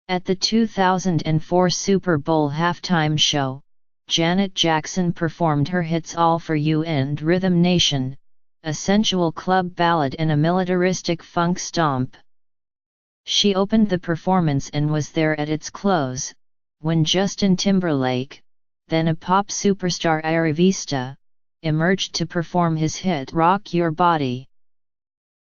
At the 2004 Super Bowl halftime show, Janet Jackson performed her hits All For You and Rhythm Nation, a sensual club ballad and a militaristic funk stomp. She opened the performance and was there at its close, when Justin Timberlake, then a pop superstar Arivista, emerged to perform his hit Rock Your Body.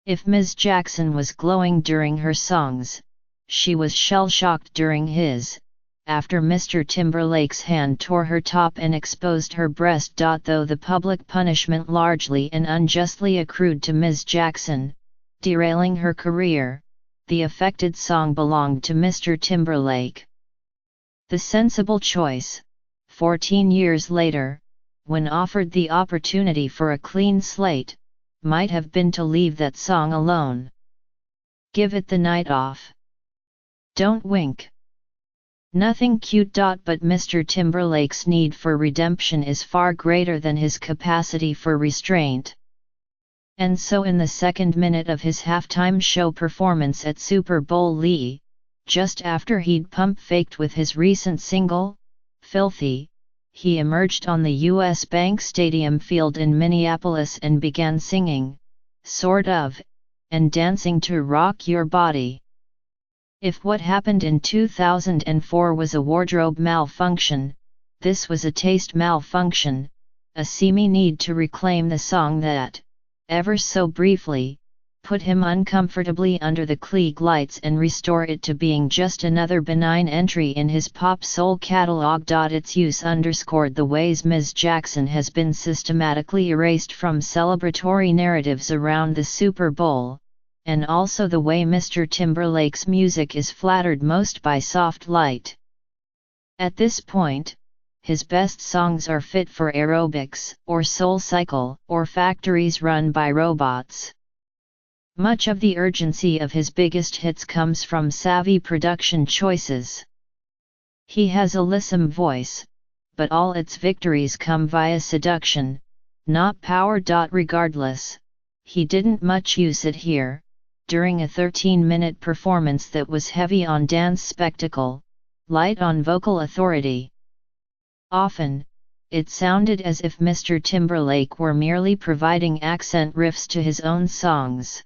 If Ms. Jackson was glowing during her songs, she was shell-shocked during his, after Mr. Timberlake's hand tore her top and exposed her breast. Though the public punishment largely and unjustly accrued to Ms. Jackson, derailing her career, the affected song belonged to Mr. Timberlake. The sensible choice, 14 years later, when offered the opportunity for a clean slate, might have been to leave that song alone. Give it the night off. Don't wink. Nothing cute. But Mr. Timberlake's need for redemption is far greater than his capacity for restraint. And so in the second minute of his halftime show performance at Super Bowl LE, just after he'd pump-faked with his recent single, Filthy, he emerged on the U.S. Bank Stadium field in Minneapolis and began singing, sort of, and dancing to Rock Your Body. If what happened in 2004 was a wardrobe malfunction, this was a taste malfunction, a seamy need to reclaim the song that, ever so briefly, put him uncomfortably under the Klieg lights and restore it to being just another benign entry in his pop-soul catalog. Its use underscored the ways Ms. Jackson has been systematically erased from celebratory narratives around the Super Bowl, and also the way Mr. Timberlake's music is flattered most by soft light. At this point, his best songs are fit for aerobics, or Soul Cycle, or factories run by robots. Much of the urgency of his biggest hits comes from savvy production choices. He has a lissom voice, but all its victories come via seduction, not power. Regardless, he didn't much use it here, during a 13-minute performance that was heavy on dance spectacle, light on vocal authority. Often, it sounded as if Mr. Timberlake were merely providing accent riffs to his own songs.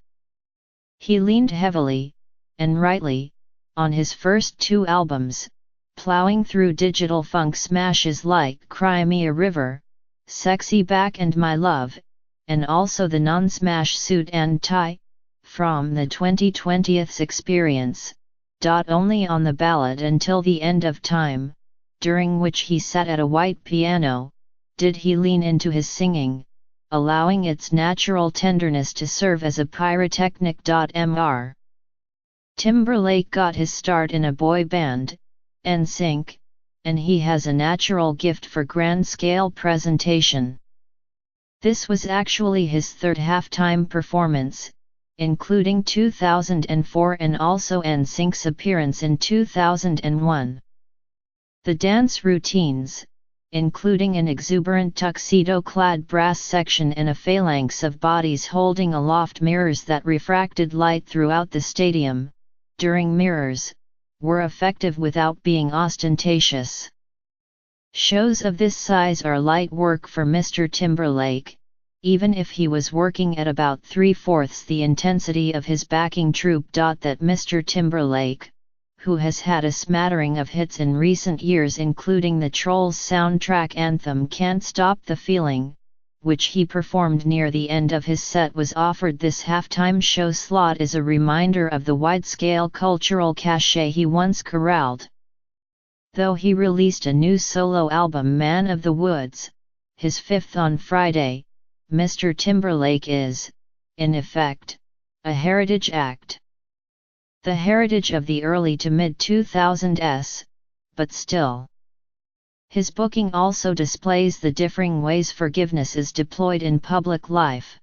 He leaned heavily, and rightly, on his first two albums, plowing through digital funk smashes like Cry Me a River, Sexy Back and My Love, and also the non-smash Suit and Tie, from the 2020's Experience. Only on the ballad Until the End of Time, during which he sat at a white piano, did he lean into his singing, allowing its natural tenderness to serve as a pyrotechnic. Mr. Timberlake got his start in a boy band, NSYNC, and he has a natural gift for grand-scale presentation. This was actually his third halftime performance, including 2004 and also NSYNC's appearance in 2001. The dance routines, including an exuberant tuxedo-clad brass section and a phalanx of bodies holding aloft mirrors that refracted light throughout the stadium, during mirrors, were effective without being ostentatious. Shows of this size are light work for Mr. Timberlake, even if he was working at about 3/4 the intensity of his backing troupe. That Mr. Timberlake, who has had a smattering of hits in recent years including the Trolls soundtrack anthem Can't Stop the Feeling, which he performed near the end of his set, was offered this halftime show slot is a reminder of the wide-scale cultural cachet he once corralled. Though he released a new solo album Man of the Woods, his fifth on Friday, Mr. Timberlake is, in effect, a heritage act. The heritage of the early to mid-2000s, but still. His booking also displays the differing ways forgiveness is deployed in public life.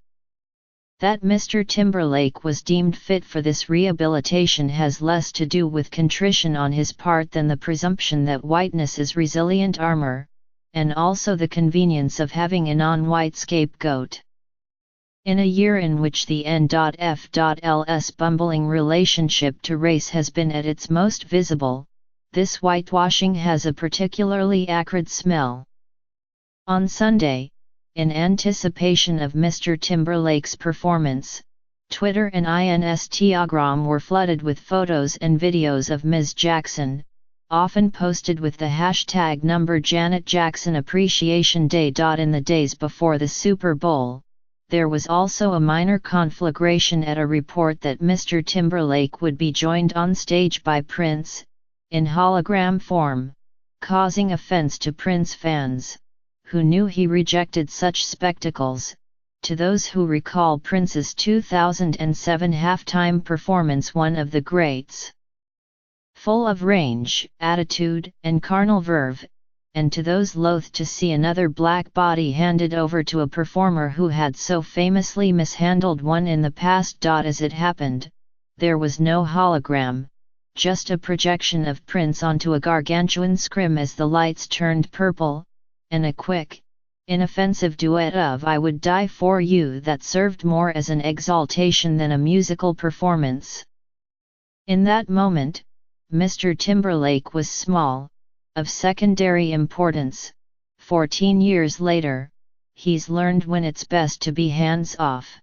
That Mr. Timberlake was deemed fit for this rehabilitation has less to do with contrition on his part than the presumption that whiteness is resilient armor, and also the convenience of having a non-white scapegoat. In a year in which the N.F.L's bumbling relationship to race has been at its most visible, this whitewashing has a particularly acrid smell. On Sunday, in anticipation of Mr. Timberlake's performance, Twitter and Instagram were flooded with photos and videos of Ms. Jackson, often posted with the hashtag #Janet Jackson Appreciation Day. In the days before the Super Bowl, there was also a minor conflagration at a report that Mr. Timberlake would be joined on stage by Prince, in hologram form, causing offense to Prince fans, who knew he rejected such spectacles. To those who recall Prince's 2007 halftime performance, one of the greats, full of range, attitude, and carnal verve, and to those loath to see another black body handed over to a performer who had so famously mishandled one in the past. As it happened, there was no hologram, just a projection of Prince onto a gargantuan screen as the lights turned purple, and a quick, inoffensive duet of "I Would Die For You" that served more as an exaltation than a musical performance. In that moment, Mr. Timberlake was small, of secondary importance. 14 years later, he's learned when it's best to be hands off.